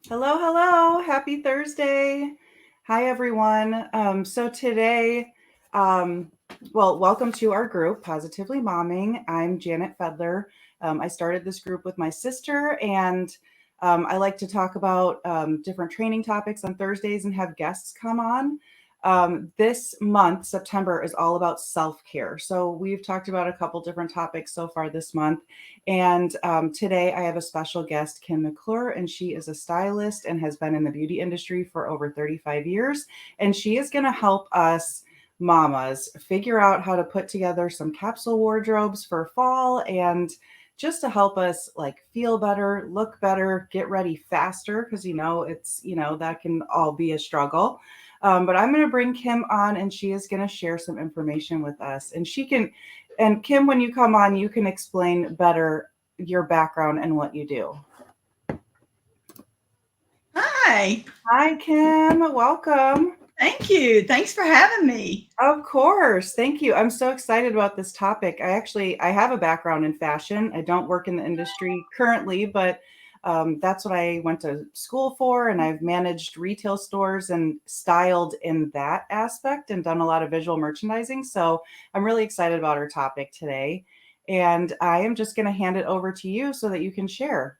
Hello, hello. Happy Thursday. Hi, everyone. So today, um, welcome to our group, Positively Momming. I'm Janet Fedler. I started this group with my sister, and I like to talk about different training topics on Thursdays and have guests come on. This month, September, is all about self care. So we've talked about a couple different topics so far this month. And today I have a special guest, Kim McClure, and she is a stylist and has been in the beauty industry for over 35 years. And she is going to help us mamas figure out how to put together some capsule wardrobes for fall and just to help us like feel better, look better, get ready faster because that can all be a struggle. But I'm going to bring Kim on and she is going to share some information with us. And Kim, when you come on, you can explain better your background and what you do. Hi, Hi, Kim. Welcome. thank you. Thanks for having me. Of course. Thank you. I'm so excited about this topic. I have a background in fashion. I don't work in the industry currently, but that's what I went to school for. And I've managed retail stores and styled in that aspect and done a lot of visual merchandising. So I'm really excited about our topic today. And I am just going to hand it over to you so that you can share.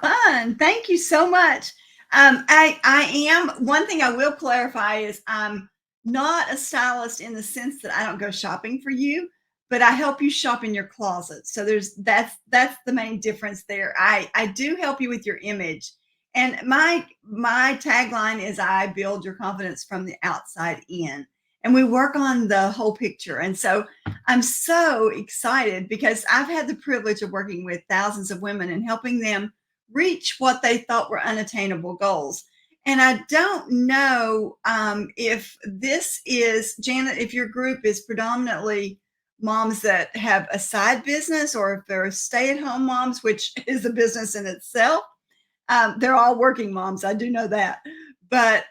Fun. Thank you so much. I am, one thing I will clarify is I'm not a stylist in the sense that I don't go shopping for you, but I help you shop in your closet. So that's the main difference there. I do help you with your image. And my tagline is I build your confidence from the outside in. And we work on the whole picture. And so I'm so excited because I've had the privilege of working with thousands of women and helping them reach what they thought were unattainable goals. And I don't know if this is, Janet, if your group is predominantly moms that have a side business or if they're stay at home moms, which is a business in itself. They're all working moms. I do know that. But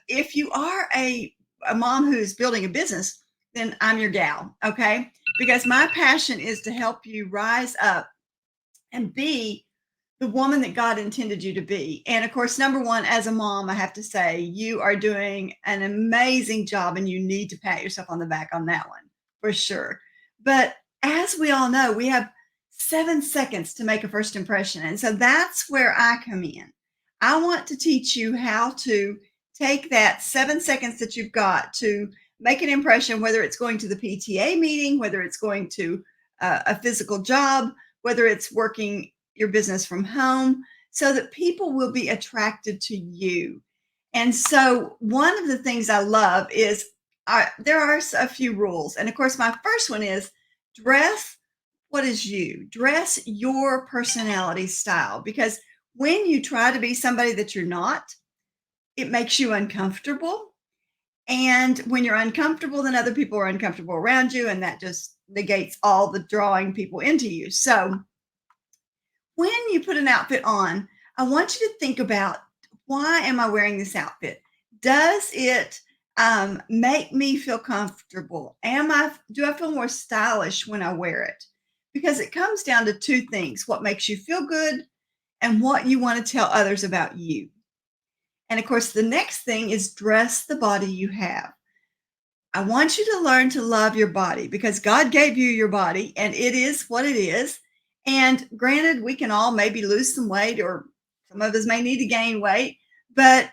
if you are a mom who's building a business, then I'm your gal. Okay. Because my passion is to help you rise up and be the woman that God intended you to be. And of course, number one, as a mom, I have to say, you are doing an amazing job and you need to pat yourself on the back on that one for sure. But as we all know, we have 7 seconds to make a first impression. And so that's where I come in. I want to teach you how to take that 7 seconds that you've got to make an impression, whether it's going to the PTA meeting, whether it's going to a physical job, whether it's working your business from home, so that people will be attracted to you. And so, one of the things I love is there are a few rules. And of course, my first one is dress what is you, dress your personality style. Because when you try to be somebody that you're not, it makes you uncomfortable. And when you're uncomfortable, then other people are uncomfortable around you, and that just negates all the drawing people into you. So, when you put an outfit on, I want you to think about, why am I wearing this outfit? Does it make me feel comfortable? Do I feel more stylish when I wear it? Because it comes down to two things: what makes you feel good and what you want to tell others about you. And of course, the next thing is dress the body you have. I want you to learn to love your body because God gave you your body and it is what it is. And granted, we can all maybe lose some weight, or some of us may need to gain weight, but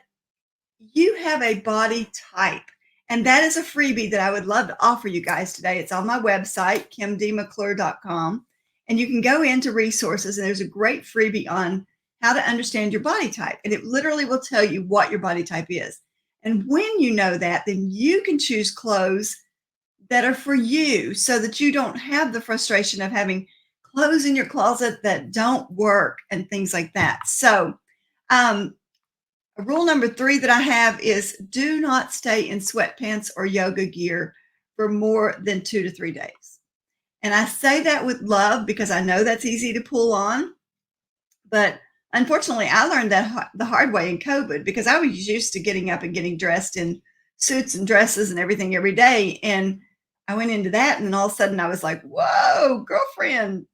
you have a body type. And that is a freebie that I would love to offer you guys today. It's on my website, kimdmcclure.com. And you can go into resources, and there's a great freebie on how to understand your body type. And it literally will tell you what your body type is. And when you know that, then you can choose clothes that are for you so that you don't have the frustration of having clothes in your closet that don't work and things like that. So, rule number 3 that I have is do not stay in sweatpants or yoga gear for more than 2 to 3 days. And I say that with love because I know that's easy to pull on. But unfortunately, I learned that the hard way in COVID because I was used to getting up and getting dressed in suits and dresses and everything every day. And I went into that, and then all of a sudden I was like, whoa, girlfriend,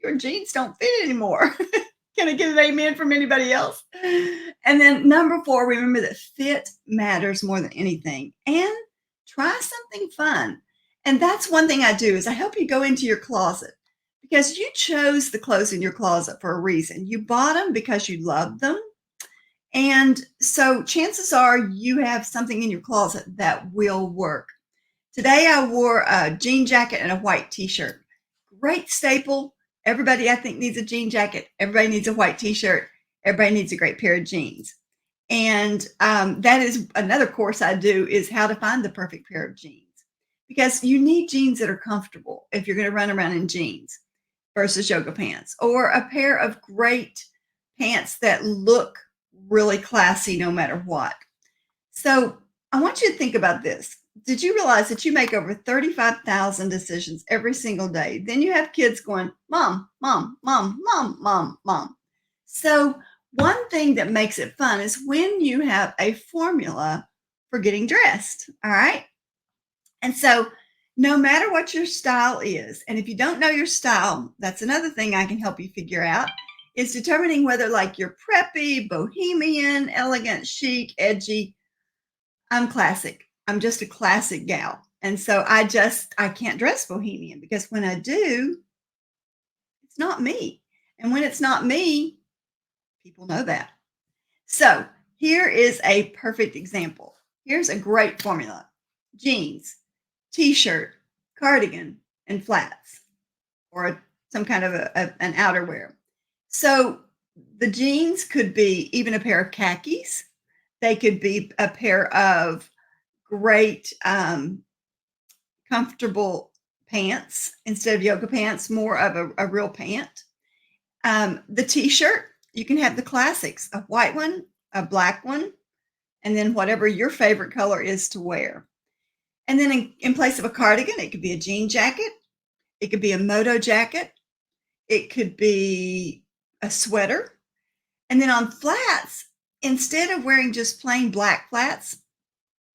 your jeans don't fit anymore. Can I get an amen from anybody else? And then number 4, remember that fit matters more than anything. And try something fun. And that's one thing I do is I help you go into your closet because you chose the clothes in your closet for a reason. You bought them because you loved them. And so chances are you have something in your closet that will work. Today I wore a jean jacket and a white t-shirt. Great staple. Everybody I think needs a jean jacket. Everybody needs a white t-shirt. Everybody needs a great pair of jeans. And that is another course I do is how to find the perfect pair of jeans. Because you need jeans that are comfortable if you're going to run around in jeans versus yoga pants, or a pair of great pants that look really classy no matter what. So I want you to think about this. Did you realize that you make over 35,000 decisions every single day? Then you have kids going, mom, mom, mom, mom, mom, mom. So one thing that makes it fun is when you have a formula for getting dressed. All right. And so no matter what your style is, and if you don't know your style, that's another thing I can help you figure out, is determining whether like you're preppy, bohemian, elegant, chic, edgy. I'm classic. I'm just a classic gal. And so I can't dress bohemian because when I do, it's not me. And when it's not me, people know that. So here is a perfect example. Here's a great formula. Jeans, t-shirt, cardigan, and flats, or some kind of an outerwear. So the jeans could be even a pair of khakis. They could be a pair of great comfortable pants instead of yoga pants, more of a real pant. The t-shirt, you can have the classics, a white one, a black one, and then whatever your favorite color is to wear. And then in place of a cardigan, it could be a jean jacket. It could be a moto jacket. It could be a sweater. And then on flats, instead of wearing just plain black flats,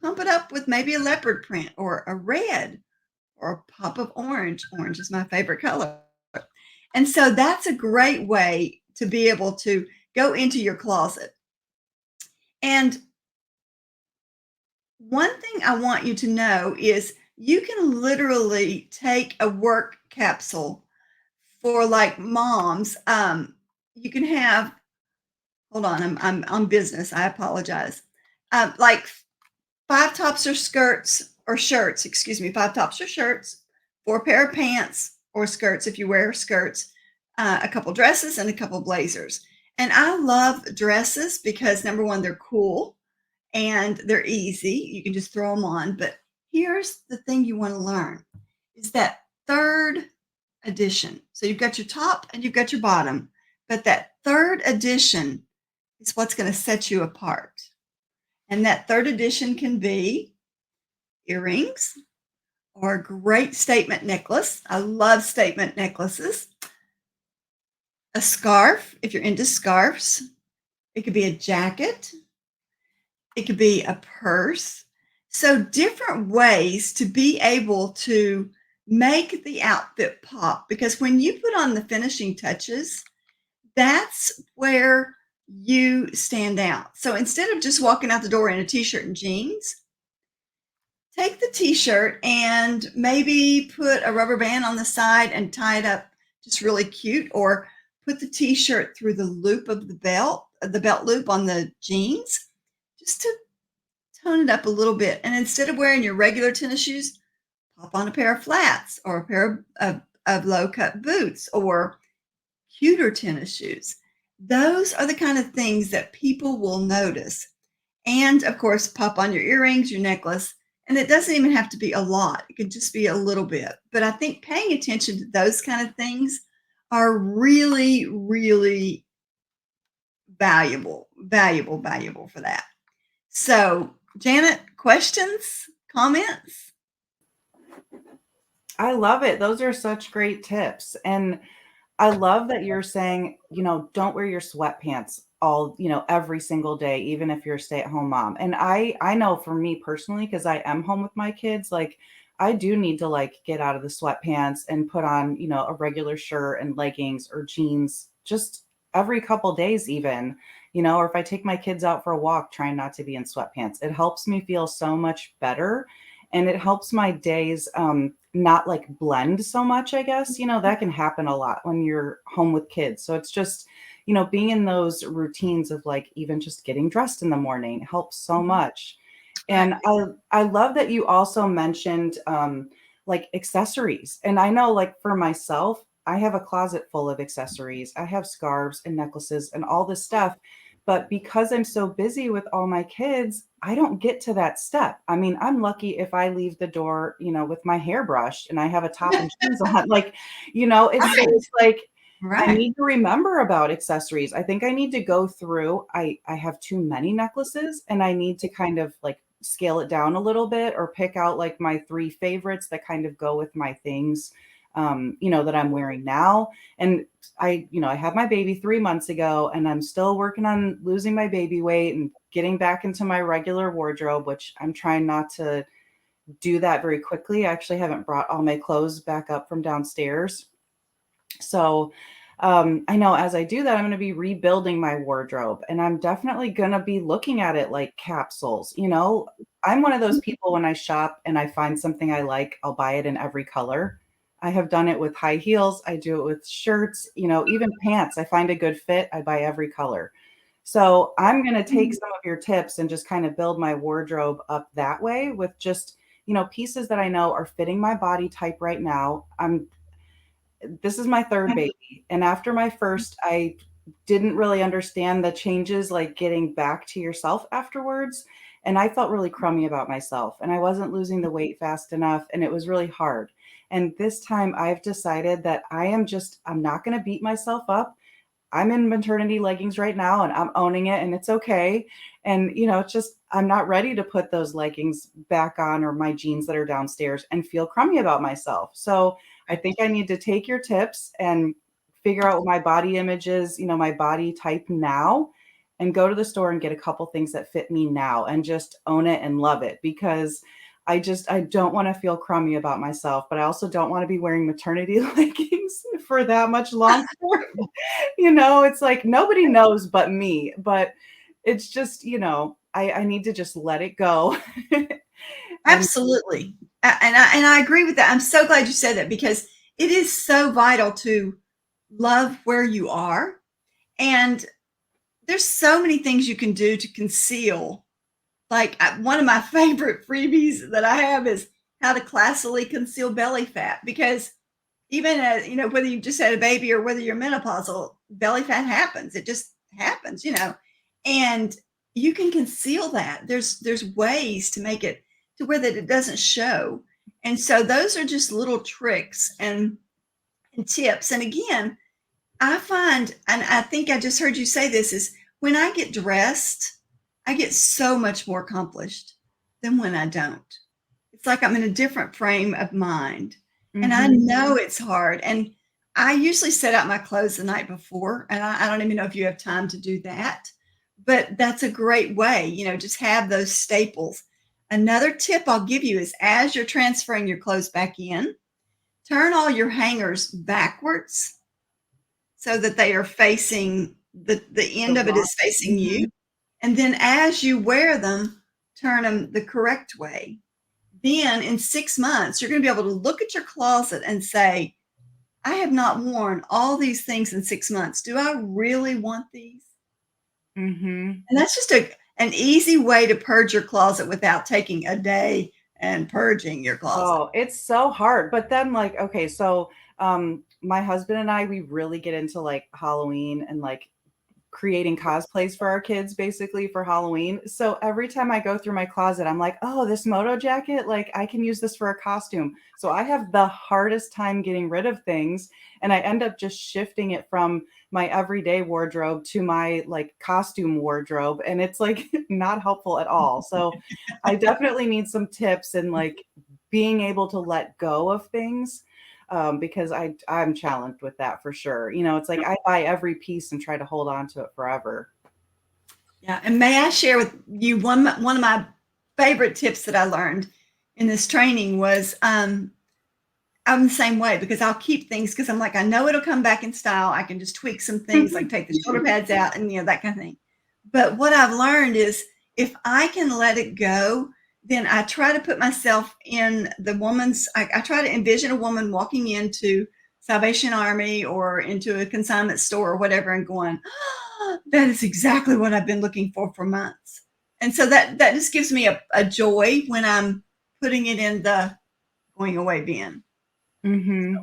pump it up with maybe a leopard print or a red or a pop of orange. Orange is my favorite color. And so that's a great way to be able to go into your closet. And one thing I want you to know is you can literally take a work capsule for like moms. You can have, hold on, I'm on business. I apologize. Like 5 tops or skirts or shirts, 5 tops or shirts, 4 pair of pants or skirts if you wear skirts, a couple dresses and a couple blazers. And I love dresses because number one, they're cool and they're easy. You can just throw them on. But here's the thing you want to learn is that third edition. So you've got your top and you've got your bottom, but that third edition is what's going to set you apart. And that third edition can be earrings or a great statement necklace. I love statement necklaces. A scarf, if you're into scarves. It could be a jacket. It could be a purse. So different ways to be able to make the outfit pop, because when you put on the finishing touches, that's where you stand out. So instead of just walking out the door in a t-shirt and jeans, take the t-shirt and maybe put a rubber band on the side and tie it up just really cute, or put the t-shirt through the loop of the belt loop on the jeans, just to tone it up a little bit. And instead of wearing your regular tennis shoes, pop on a pair of flats or a pair of low-cut boots or cuter tennis shoes. Those are the kind of things that people will notice. And of course, pop on your earrings, your necklace, and it doesn't even have to be a lot. It could just be a little bit. But I think paying attention to those kind of things are really, really valuable for that. So, Janet, questions, comments? I love it. Those are such great tips. And I love that you're saying, don't wear your sweatpants all, every single day, even if you're a stay-at-home mom. And I know for me personally, because I am home with my kids, like I do need to like get out of the sweatpants and put on, a regular shirt and leggings or jeans just every couple days even. or if I take my kids out for a walk, trying not to be in sweatpants. It helps me feel so much better, and it helps my days not like blend so much, I guess. That can happen a lot when you're home with kids. So it's just, being in those routines of like even just getting dressed in the morning helps so much. I And I love that you also mentioned like accessories. And I know like for myself, I have a closet full of accessories. I have scarves and necklaces and all this stuff. But because I'm so busy with all my kids, I don't get to that step. I mean, I'm lucky if I leave the door, with my hairbrush and I have a top and shoes on. Like, it's so right, it's like I right. need to remember about accessories. I think I need to go through. I have too many necklaces, and I need to kind of like scale it down a little bit or pick out like my three favorites that kind of go with my things, that I'm wearing now. And I had my baby 3 months ago, and I'm still working on losing my baby weight and getting back into my regular wardrobe, which I'm trying not to do that very quickly. I actually haven't brought all my clothes back up from downstairs. So I know as I do that, I'm going to be rebuilding my wardrobe, and I'm definitely going to be looking at it like capsules. I'm one of those people when I shop and I find something I like, I'll buy it in every color. I have done it with high heels. I do it with shirts, even pants. I find a good fit. I buy every color. So I'm going to take some of your tips and just kind of build my wardrobe up that way with just, pieces that I know are fitting my body type right now. This is my third baby. And after my first, I didn't really understand the changes, like getting back to yourself afterwards. And I felt really crummy about myself, and I wasn't losing the weight fast enough. And it was really hard. And this time I've decided that I'm not going to beat myself up. I'm in maternity leggings right now and I'm owning it, and it's okay. And, it's just, I'm not ready to put those leggings back on or my jeans that are downstairs and feel crummy about myself. So I think I need to take your tips and figure out what my body image is, my body type now, and go to the store and get a couple things that fit me now and just own it and love it, because I don't want to feel crummy about myself, but I also don't want to be wearing maternity leggings for that much longer. It's like nobody knows but me, but it's just, I need to just let it go. And Absolutely. And I agree with that. I'm so glad you said that because it is so vital to love where you are. And there's so many things you can do to conceal. Like one of my favorite freebies that I have is how to classically conceal belly fat, because even whether you just had a baby or whether you're menopausal, belly fat happens. It just happens. And you can conceal that. There's ways to make it to where that it doesn't show. And so those are just little tricks and tips. And again, I find, and I think I just heard you say this, is when I get dressed, I get so much more accomplished than when I don't. It's like I'm in a different frame of mind. And I Mhm. know it's hard. And I usually set out my clothes the night before. And I don't even know if you have time to do that, but that's a great way, just have those staples. Another tip I'll give you is as you're transferring your clothes back in, turn all your hangers backwards so that they are facing the The end of it wrong. is facing you. Mhm. And then as you wear them, turn them the correct way. Then in 6 months, you're going to be able to look at your closet and say, I have not worn all these things in 6 months. Do I really want these? Mhm. And that's just an easy way to purge your closet without taking a day and purging your closet. Oh, it's so hard. But then like, okay, so my husband and I, we really get into like Halloween and like creating cosplays for our kids basically for Halloween. So every time I go through my closet, I'm like, oh, this moto jacket, like I can use this for a costume. So I have the hardest time getting rid of things. And I end up just shifting it from my everyday wardrobe to my like costume wardrobe. And it's like not helpful at all. So I definitely need some tips and like being able to let go of things, because I'm challenged with that for sure. It's like I buy every piece and try to hold on to it forever. Yeah, and may I share with you one of my favorite tips that I learned in this training was I'm the same way because I'll keep things because I'm like I know it'll come back in style. I can just tweak some things like take the shoulder pads out and that kind of thing. But what I've learned is if I can let it go, then I try to put myself in the I try to envision a woman walking into Salvation Army or into a consignment store or whatever and going, "Ah, that is exactly what I've been looking for months." And so that just gives me a joy when I'm putting it in the going away bin. Mm-hmm.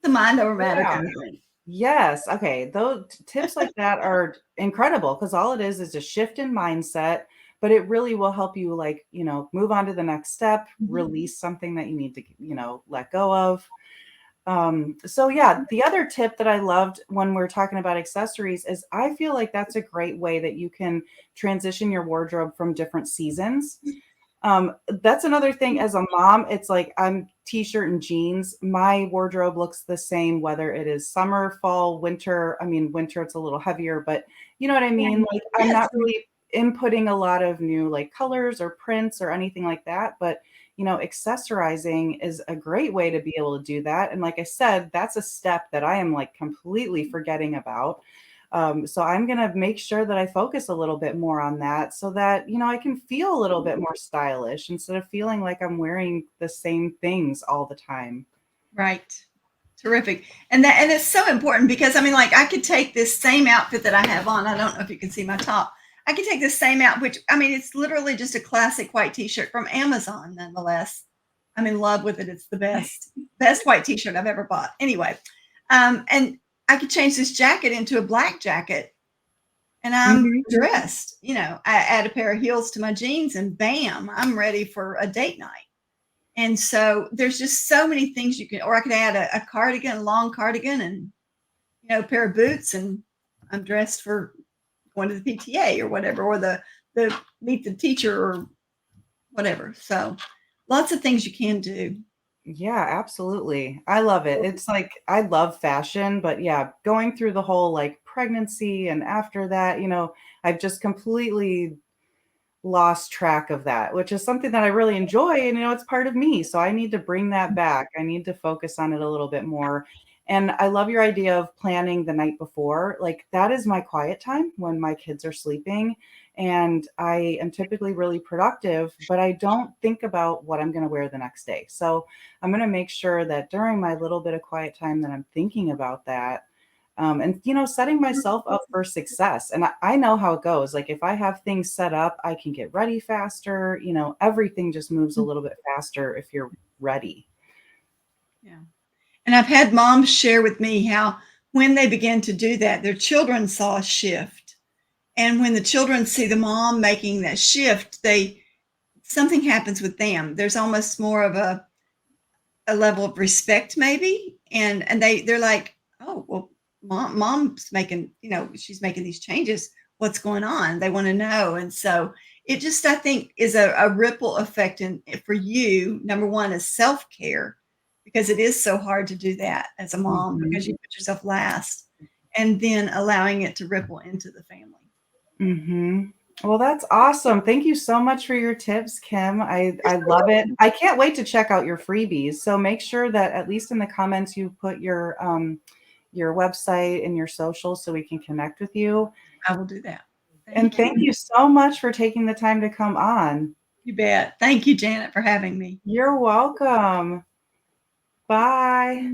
The mind over matter Yeah. kind of thing. Yes. Okay. Those tips like that are incredible because all it is a shift in mindset, but it really will help you, like, move on to the next step, Mhm. release something that you need to, let go of. So yeah, the other tip that I loved when we're talking about accessories is I feel like that's a great way that you can transition your wardrobe from different seasons. That's another thing as a mom, it's like I'm t-shirt and jeans. My wardrobe looks the same whether it is summer, fall, winter. I mean, winter it's a little heavier, but you know what I mean? Like I'm Yes. not really inputting a lot of new like colors or prints or anything like that, but accessorizing is a great way to be able to do that. And like I said, that's a step that I am like completely forgetting about. So I'm going to make sure that I focus a little bit more on that so that, I can feel a little bit more stylish instead of feeling like I'm wearing the same things all the time. Right. Terrific. And it's so important because I mean, like I could take this same outfit that I have on. I don't know if you can see my top. I could take this same which I mean, it's literally just a classic white t-shirt from Amazon, nonetheless. I'm in love with it. It's the best white t-shirt I've ever bought. Anyway, and I could change this jacket into a black jacket and I'm Mhm. dressed. I add a pair of heels to my jeans and bam, I'm ready for a date night. And so there's just so many things you can, or I could add a cardigan, a long cardigan, and a pair of boots, and I'm dressed for going to the PTA or whatever, or the meet the teacher or whatever. So lots of things you can do. Yeah, absolutely. I love it. It's like I love fashion, but yeah, going through the whole like pregnancy and after that, I've just completely lost track of that, which is something that I really enjoy and it's part of me. So I need to bring that back. I need to focus on it a little bit more. And I love your idea of planning the night before. Like that is my quiet time when my kids are sleeping and I am typically really productive, but I don't think about what I'm going to wear the next day. So I'm going to make sure that during my little bit of quiet time that I'm thinking about that and setting myself up for success. And I know how it goes. Like if I have things set up, I can get ready faster. Everything just moves a little bit faster if you're ready. Yeah. And I've had moms share with me how when they began to do that, their children saw a shift. And when the children see the mom making that shift, something happens with them. There's almost more of a level of respect maybe, and they're like, oh well, mom's making, she's making these changes, what's going on, they want to know. And so it just, I think, is a ripple effect for you. Number one is self-care, because it is so hard to do that as a mom Mhm. because you put yourself last, and then allowing it to ripple into the family. Mhm. Well, that's awesome. Thank you so much for your tips, Kim. I You're love it. so I can't wait to check out your freebies. So make sure that at least in the comments you put your website and your social so we can connect with you. I will do that. And Thank thank you. you so much for taking the time to come on. You bet. Thank you, Janet, for having me. You're welcome. Bye.